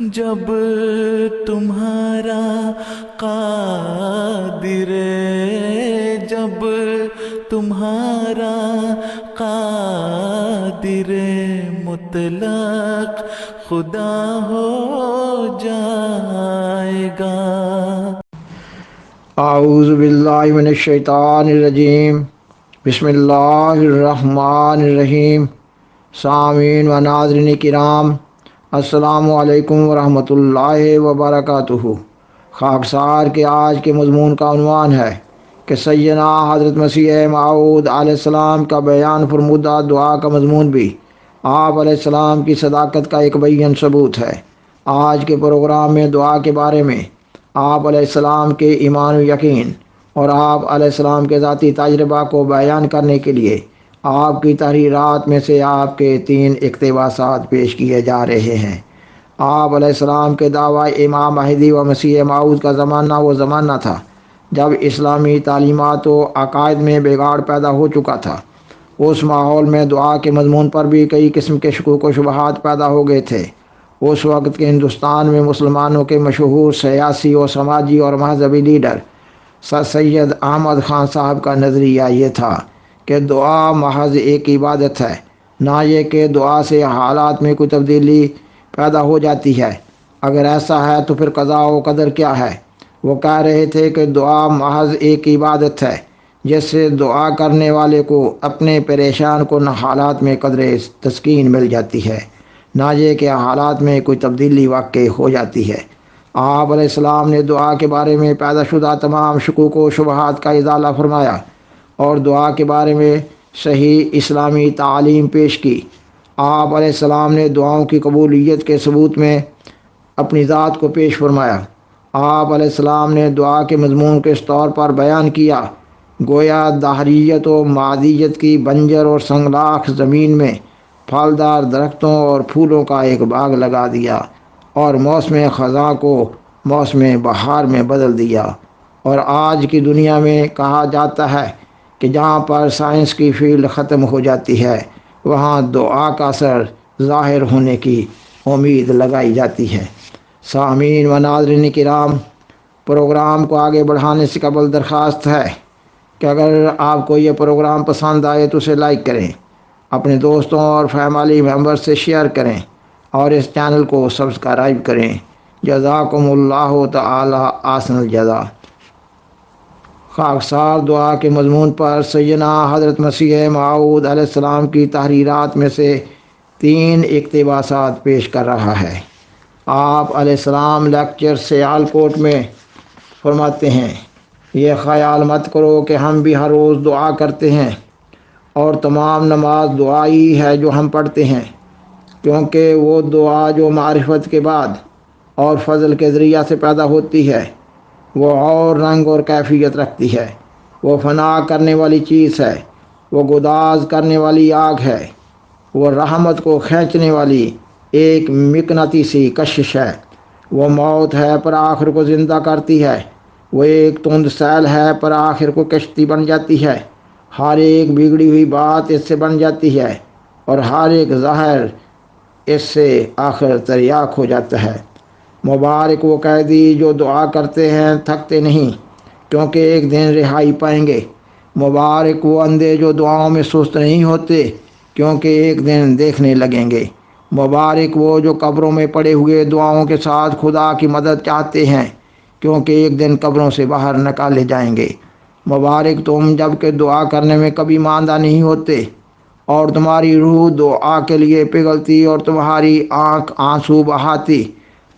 جب تمہارا قادر، جب تمہارا قادر مطلق خدا ہو جائے گا۔ اعوذ باللہ من الشیطان الرجیم، بسم اللہ الرحمن الرحیم۔ سامعین و ناظرین کرام، السلام علیکم ورحمۃ اللہ وبرکاتہ۔ خاکسار کے آج کے مضمون کا عنوان ہے کہ سیدنا حضرت مسیح موعود علیہ السلام کا بیان فرمودہ دعا کا مضمون بھی آپ علیہ السلام کی صداقت کا ایک بیان ثبوت ہے۔ آج کے پروگرام میں دعا کے بارے میں آپ علیہ السلام کے ایمان و یقین اور آپ علیہ السلام کے ذاتی تجربہ کو بیان کرنے کے لیے آپ کی تحریرات میں سے آپ کے 3 اقتباسات پیش کیے جا رہے ہیں۔ آپ علیہ السلام کے دعویٰ امام مہدی و مسیح موعود کا زمانہ وہ زمانہ تھا جب اسلامی تعلیمات و عقائد میں بگاڑ پیدا ہو چکا تھا۔ اس ماحول میں دعا کے مضمون پر بھی کئی قسم کے شکوک و شبہات پیدا ہو گئے تھے۔ اس وقت کے ہندوستان میں مسلمانوں کے مشہور سیاسی و سماجی اور مذہبی لیڈر سر سید احمد خان صاحب کا نظریہ یہ تھا کہ دعا محض ایک عبادت ہے، نہ یہ کہ دعا سے حالات میں کوئی تبدیلی پیدا ہو جاتی ہے۔ اگر ایسا ہے تو پھر قضاء و قدر کیا ہے؟ وہ کہہ رہے تھے کہ دعا محض ایک عبادت ہے جس سے دعا کرنے والے کو اپنے پریشان کن حالات میں قدر تسکین مل جاتی ہے، نہ یہ کہ حالات میں کوئی تبدیلی واقع ہو جاتی ہے۔ آپ علیہ السلام نے دعا کے بارے میں پیدا شدہ تمام شکوک و شبہات کا ازالہ فرمایا اور دعا کے بارے میں صحیح اسلامی تعلیم پیش کی۔ آپ علیہ السلام نے دعاؤں کی قبولیت کے ثبوت میں اپنی ذات کو پیش فرمایا۔ آپ علیہ السلام نے دعا کے مضمون کو اس طور پر بیان کیا گویا دہریت و معدیت کی بنجر اور سنگلاخ زمین میں پھلدار درختوں اور پھولوں کا ایک باغ لگا دیا اور موسم خزاں کو موسم بہار میں بدل دیا۔ اور آج کی دنیا میں کہا جاتا ہے کہ جہاں پر سائنس کی فیلڈ ختم ہو جاتی ہے وہاں دعا کا اثر ظاہر ہونے کی امید لگائی جاتی ہے۔ سامعین و ناظرین کرام، پروگرام کو آگے بڑھانے سے قبل درخواست ہے کہ اگر آپ کو یہ پروگرام پسند آئے تو اسے لائک کریں، اپنے دوستوں اور فیملی ممبر سے شیئر کریں اور اس چینل کو سبسکرائب کریں۔ جزاکم اللہ تعالی احسن الجزا۔ خاکسار دعا کے مضمون پر سیدنا حضرت مسیح موعود علیہ السلام کی تحریرات میں سے 3 اقتباسات پیش کر رہا ہے۔ آپ علیہ السلام لیکچر سیالکوٹ میں فرماتے ہیں، یہ خیال مت کرو کہ ہم بھی ہر روز دعا کرتے ہیں اور تمام نماز دعائی ہے جو ہم پڑھتے ہیں، کیونکہ وہ دعا جو معرفت کے بعد اور فضل کے ذریعہ سے پیدا ہوتی ہے وہ اور رنگ اور کیفیت رکھتی ہے۔ وہ فنا کرنے والی چیز ہے، وہ گداز کرنے والی آگ ہے، وہ رحمت کو کھینچنے والی ایک مقناطیسی کشش ہے۔ وہ موت ہے پر آخر کو زندہ کرتی ہے، وہ ایک تند سیل ہے پر آخر کو کشتی بن جاتی ہے۔ ہر ایک بگڑی ہوئی بات اس سے بن جاتی ہے اور ہر ایک زہر اس سے آخر تریاک ہو جاتا ہے۔ مبارک وہ قیدی جو دعا کرتے ہیں تھکتے نہیں، کیونکہ ایک دن رہائی پائیں گے۔ مبارک وہ اندھے جو دعاؤں میں سست نہیں ہوتے، کیونکہ ایک دن دیکھنے لگیں گے۔ مبارک وہ جو قبروں میں پڑے ہوئے دعاؤں کے ساتھ خدا کی مدد چاہتے ہیں، کیونکہ ایک دن قبروں سے باہر نکالے جائیں گے۔ مبارک تم جب کہ دعا کرنے میں کبھی ماندہ نہیں ہوتے اور تمہاری روح دعا کے لیے پگھلتی اور تمہاری آنکھ آنسو بہاتی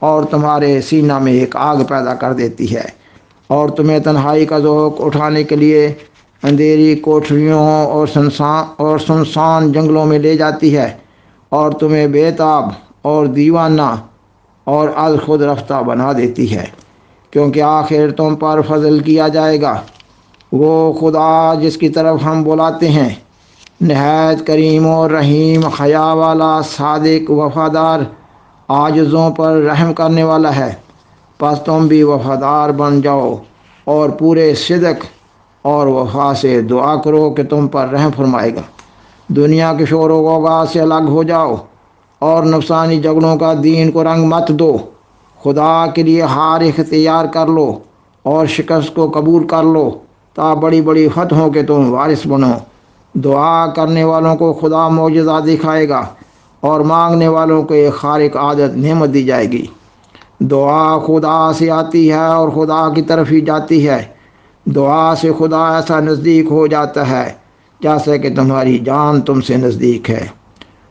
اور تمہارے سینہ میں ایک آگ پیدا کر دیتی ہے اور تمہیں تنہائی کا ذوق اٹھانے کے لیے اندھیری کوٹھریوں اور سنسان جنگلوں میں لے جاتی ہے اور تمہیں بے تاب اور دیوانہ اور از خود رفتہ بنا دیتی ہے، کیونکہ آخر تم پر فضل کیا جائے گا۔ وہ خدا جس کی طرف ہم بلاتے ہیں نہایت کریم و رحیم، حیا والا، صادق، وفادار، عاجزوں پر رحم کرنے والا ہے۔ پس تم بھی وفادار بن جاؤ اور پورے صدق اور وفا سے دعا کرو کہ تم پر رحم فرمائے گا۔ دنیا کے شور و غوغا سے الگ ہو جاؤ اور نفسانی جھگڑوں کا دین کو رنگ مت دو۔ خدا کے لیے ہار اختیار کر لو اور شکست کو قبول کر لو تا بڑی بڑی فتحوں کے تم وارث بنو۔ دعا کرنے والوں کو خدا معجزہ دکھائے گا اور مانگنے والوں کو ایک خارق عادت نعمت دی جائے گی۔ دعا خدا سے آتی ہے اور خدا کی طرف ہی جاتی ہے۔ دعا سے خدا ایسا نزدیک ہو جاتا ہے جیسے کہ تمہاری جان تم سے نزدیک ہے۔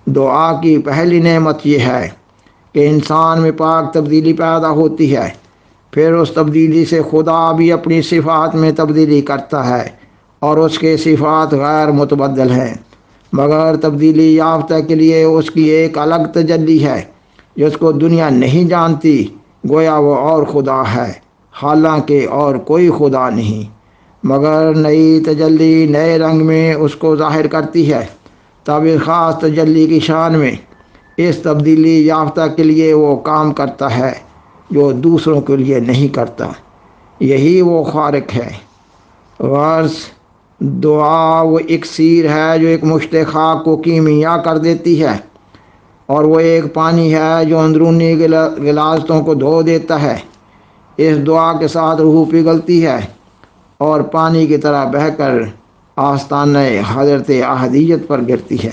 دعا کی پہلی نعمت یہ ہے کہ انسان میں پاک تبدیلی پیدا ہوتی ہے، پھر اس تبدیلی سے خدا بھی اپنی صفات میں تبدیلی کرتا ہے اور اس کے صفات غیر متبدل ہیں، مگر تبدیلی یافتہ کے لیے اس کی ایک الگ تجلی ہے جس کو دنیا نہیں جانتی، گویا وہ اور خدا ہے حالانکہ اور کوئی خدا نہیں، مگر نئی تجلی نئے رنگ میں اس کو ظاہر کرتی ہے۔ تب اس خاص تجلی کی شان میں اس تبدیلی یافتہ کے لیے وہ کام کرتا ہے جو دوسروں کے لیے نہیں کرتا، یہی وہ خالق ہے۔ غرض دعا وہ اکسیر ہے جو ایک مشت خاک کو کیمیا کر دیتی ہے، اور وہ ایک پانی ہے جو اندرونی غلاظتوں کو دھو دیتا ہے۔ اس دعا کے ساتھ روح پگھلتی ہے اور پانی کی طرح بہہ کر آستانہ حضرت احدیت پر گرتی ہے۔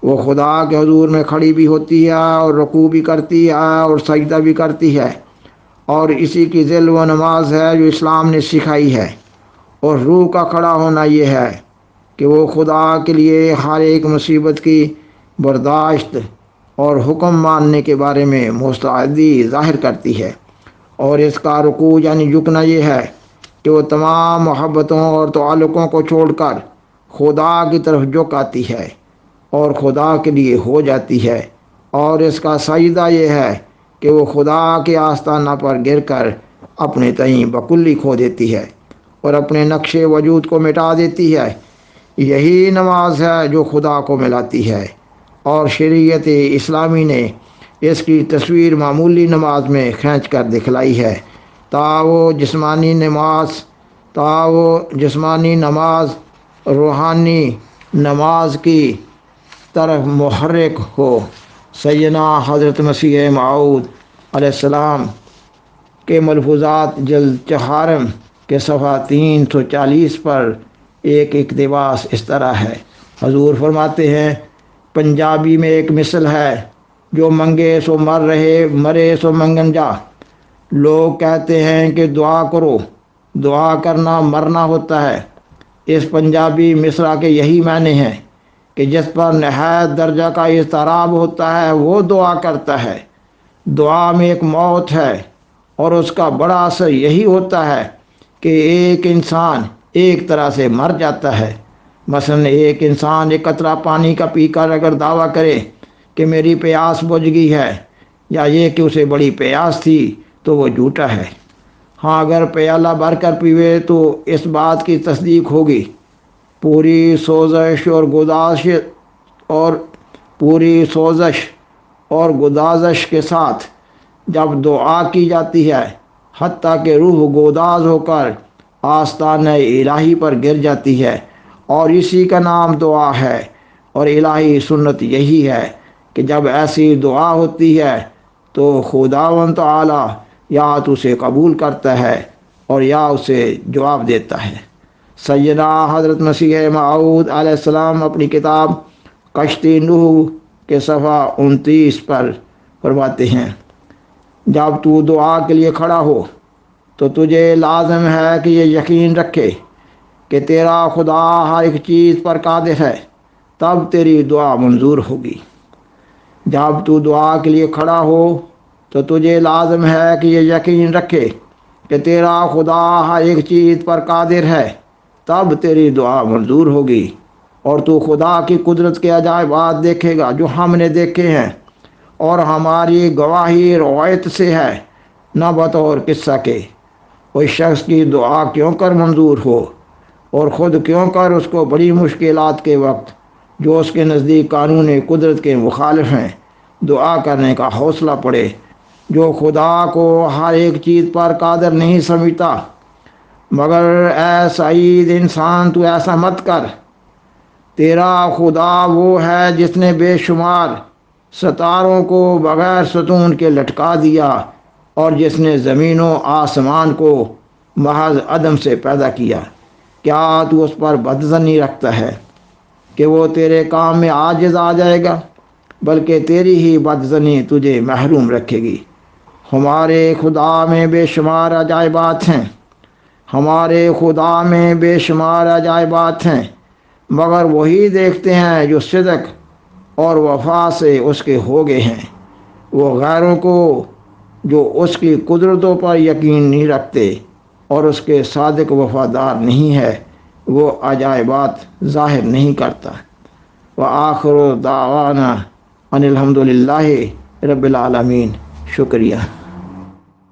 وہ خدا کے حضور میں کھڑی بھی ہوتی ہے اور رکوع بھی کرتی ہے اور سجدہ بھی کرتی ہے، اور اسی کی ذل و نماز ہے جو اسلام نے سکھائی ہے۔ اور روح کا کھڑا ہونا یہ ہے کہ وہ خدا کے لیے ہر ایک مصیبت کی برداشت اور حکم ماننے کے بارے میں مستعدی ظاہر کرتی ہے، اور اس کا رکوع یعنی جھکنا یہ ہے کہ وہ تمام محبتوں اور تعلقوں کو چھوڑ کر خدا کی طرف جھک آتی ہے اور خدا کے لیے ہو جاتی ہے، اور اس کا سجدہ یہ ہے کہ وہ خدا کے آستانہ پر گر کر اپنے تئیں بکلی کھو دیتی ہے اور اپنے نقش وجود کو مٹا دیتی ہے۔ یہی نماز ہے جو خدا کو ملاتی ہے، اور شریعت اسلامی نے اس کی تصویر معمولی نماز میں کھینچ کر دکھلائی ہے تا وہ جسمانی نماز روحانی نماز کی طرف محرک ہو۔ سیدنا حضرت مسیح موعود علیہ السلام کے ملفوظات جلد 4 کے صفحہ 340 پر ایک اقتباس اس طرح ہے۔ حضور فرماتے ہیں، پنجابی میں ایک مثل ہے، جو منگے سو مرے سو منگن جا۔ لوگ کہتے ہیں کہ دعا کرو، دعا کرنا مرنا ہوتا ہے۔ اس پنجابی مصرع کے یہی معنی ہیں کہ جس پر نہایت درجہ کا اضطراب ہوتا ہے وہ دعا کرتا ہے۔ دعا میں ایک موت ہے، اور اس کا بڑا اثر یہی ہوتا ہے کہ ایک انسان ایک طرح سے مر جاتا ہے۔ مثلا ایک انسان ایک قطرہ پانی کا پی کر اگر دعویٰ کرے کہ میری پیاس بجھ گئی ہے، یا یہ کہ اسے بڑی پیاس تھی، تو وہ جھوٹا ہے۔ ہاں اگر پیالہ بھر کر پیوے تو اس بات کی تصدیق ہوگی۔ پوری سوزش اور گدازش کے ساتھ جب دعا کی جاتی ہے، حتیٰ کہ روح گوداز ہو کر آستانہ الہی پر گر جاتی ہے، اور اسی کا نام دعا ہے۔ اور الہی سنت یہی ہے کہ جب ایسی دعا ہوتی ہے تو خداوند تعالی یا تو اسے قبول کرتا ہے اور یا اسے جواب دیتا ہے۔ سیدنا حضرت مسیح موعود علیہ السلام اپنی کتاب کشتی نوح کے صفحہ 29 پر فرماتے ہیں، جب تو دعا کے لیے کھڑا ہو تو تجھے لازم ہے کہ یہ یقین رکھے کہ تیرا خدا ہر ایک چیز پر قادر ہے، تب تیری دعا منظور ہوگی۔ جب تو دعا کے لیے کھڑا ہو تو تجھے لازم ہے کہ یہ یقین رکھے کہ تیرا خدا ہر ایک چیز پر قادر ہے، تب تیری دعا منظور ہوگی، اور تو خدا کی قدرت کے عجائبات دیکھے گا جو ہم نے دیکھے ہیں، اور ہماری گواہی روایت سے ہے، نہ بطور قصہ کے۔ اس شخص کی دعا کیوں کر منظور ہو، اور خود کیوں کر اس کو بڑی مشکلات کے وقت جو اس کے نزدیک قانون قدرت کے مخالف ہیں دعا کرنے کا حوصلہ پڑے۔ جو خدا کو ہر ایک چیز پر قادر نہیں سمجھتا، مگر اے سعید انسان تو ایسا مت کر، تیرا خدا وہ ہے جس نے بے شمار ستاروں کو بغیر ستون کے لٹکا دیا، اور جس نے زمین و آسمان کو محض عدم سے پیدا کیا، کیا تو اس پر بدظنی رکھتا ہے کہ وہ تیرے کام میں عاجز آ جائے گا؟ بلکہ تیری ہی بدظنی تجھے محروم رکھے گی۔ ہمارے خدا میں بے شمار عجائبات ہیں، ہمارے خدا میں بے شمار عجائبات ہیں، مگر وہی دیکھتے ہیں جو صدق اور وفا سے اس کے ہو گئے ہیں۔ وہ غیروں کو جو اس کی قدرتوں پر یقین نہیں رکھتے اور اس کے صادق وفادار نہیں ہے، وہ عجائبات ظاہر نہیں کرتا۔ وآخر دعوانا ان الحمد للہ رب العالمین۔ شکریہ۔